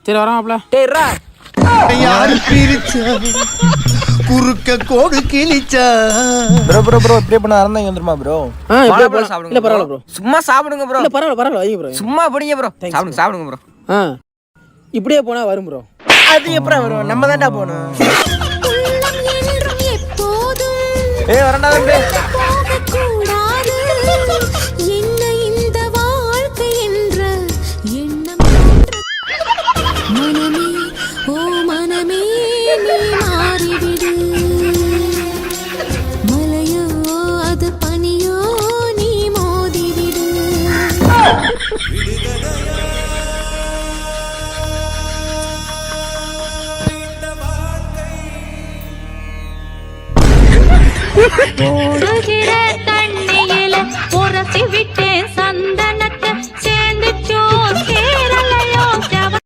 சரி வராமப்ல. டேய்ரா யாரு பிரிச்சா குறுக்க கோடு கிழிச்சா. ப்ரோ ப்ரோ ப்ரோ இப்படியே பண்ண ஆரம்பிங்க வந்துருமா ப்ரோ? இப்படியே ப்ரோ போலாம். சாப்பிடுங்க இல்ல பரவாயில்ல ப்ரோ. சும்மா சாப்பிடுங்க ப்ரோ. இல்ல பரவாயில்ல வைங்க ப்ரோ. சும்மா பிடிங்க ப்ரோ. சாப்பிடுங்க ப்ரோ. இப்படியே போனா வரும் ப்ரோ. அது எப்பறம் வரும்? நம்ம தான்டா போணும். ஏய் வரண்டா தம்பி. ஓடுகின்ற